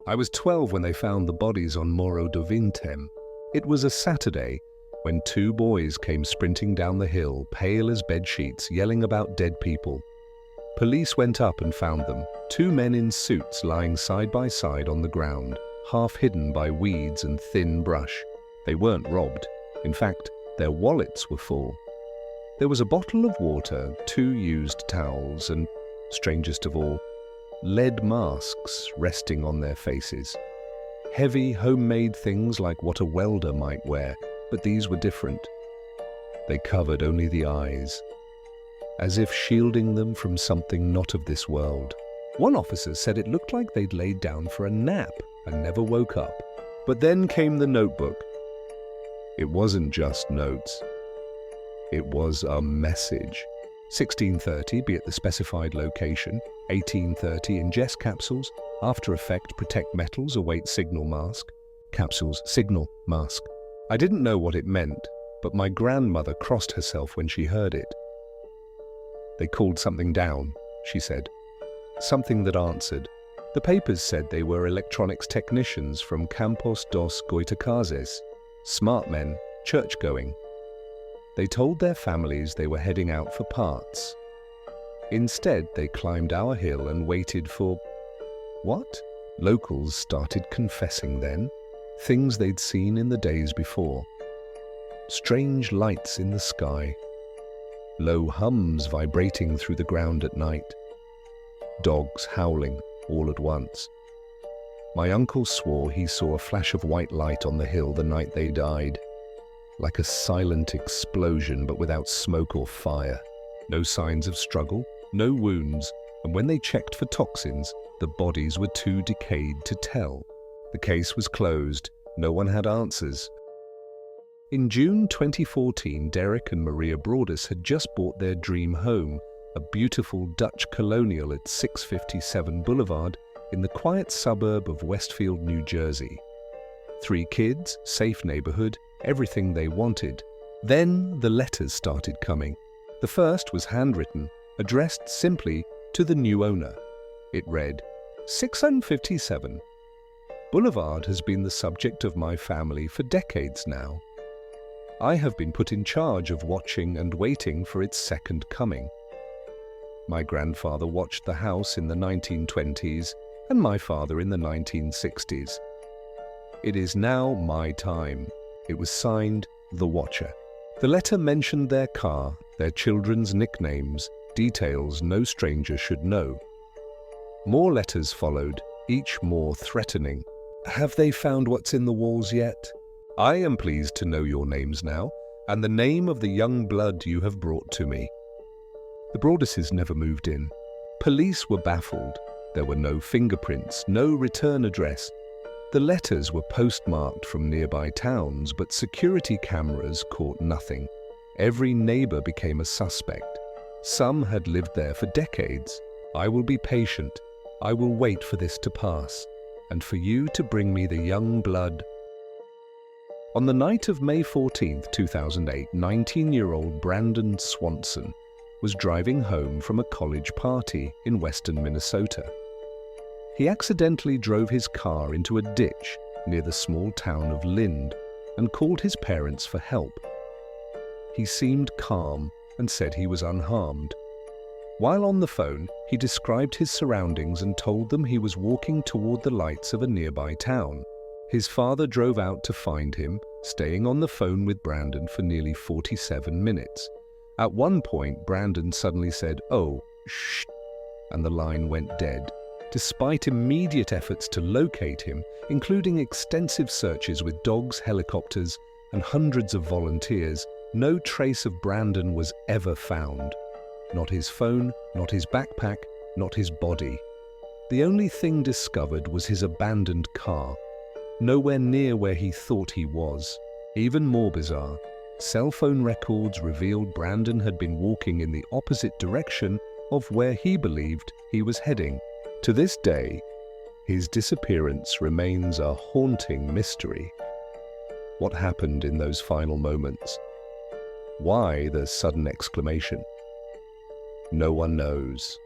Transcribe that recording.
I was 12 when they found the bodies on Morro do Vintém. It was a Saturday when two boys came sprinting down the hill, pale as bedsheets, yelling about dead people. Police went up and found them, two men in suits lying side by side on the ground, half hidden by weeds and thin brush. They weren't robbed. In fact, their wallets were full. There was a bottle of water, two used towels, and, strangest of all, lead masks resting on their faces. Heavy, homemade things like what a welder might wear, but these were different. They covered only the eyes, as if shielding them from something not of this world. One officer said it looked like they'd laid down for a nap and never woke up. But then came the notebook. It wasn't just notes. It was a message. 1630, be at the specified location. 1830, ingest capsules. After effect, protect metals, await signal mask. Capsules, signal, mask. I didn't know what it meant, but my grandmother crossed herself when she heard it. They called something down, she said. Something that answered. The papers said they were electronics technicians from Campos dos Goitacazes. Smart men, church-going. They told their families they were heading out for parts. Instead, they climbed our hill and waited for... what? Locals started confessing then. Things they'd seen in the days before. Strange lights in the sky. Low hums vibrating through the ground at night. Dogs howling all at once. My uncle swore he saw a flash of white light on the hill the night they died. Like a silent explosion, but without smoke or fire. No signs of struggle, no wounds, and when they checked for toxins, the bodies were too decayed to tell. The case was closed. No one had answers. In June 2014, Derek and Maria Broadus had just bought their dream home, a beautiful Dutch colonial at 657 Boulevard in the quiet suburb of Westfield, New Jersey. 3 kids, safe neighborhood, everything they wanted. Then the letters started coming. The first was handwritten, addressed simply to the new owner. It read, 657. Boulevard has been the subject of my family for decades now. I have been put in charge of watching and waiting for its second coming. My grandfather watched the house in the 1920s and my father in the 1960s. It is now my time. It was signed, The Watcher. The letter mentioned their car, their children's nicknames, details no stranger should know. More letters followed, each more threatening. Have they found what's in the walls yet? I am pleased to know your names now, and the name of the young blood you have brought to me. The Broaduses never moved in. Police were baffled. There were no fingerprints, no return address. The letters were postmarked from nearby towns, but security cameras caught nothing. Every neighbor became a suspect. Some had lived there for decades. I will be patient. I will wait for this to pass, and for you to bring me the young blood. On the night of May 14, 2008, 19-year-old Brandon Swanson was driving home from a college party in western Minnesota. He accidentally drove his car into a ditch near the small town of Lind and called his parents for help. He seemed calm and said he was unharmed. While on the phone, he described his surroundings and told them he was walking toward the lights of a nearby town. His father drove out to find him, staying on the phone with Brandon for nearly 47 minutes. At one point, Brandon suddenly said, "Oh, shh," and the line went dead. Despite immediate efforts to locate him, including extensive searches with dogs, helicopters, and hundreds of volunteers, no trace of Brandon was ever found. Not his phone, not his backpack, not his body. The only thing discovered was his abandoned car, nowhere near where he thought he was. Even more bizarre, cell phone records revealed Brandon had been walking in the opposite direction of where he believed he was heading. To this day, his disappearance remains a haunting mystery. What happened in those final moments? Why the sudden exclamation? No one knows.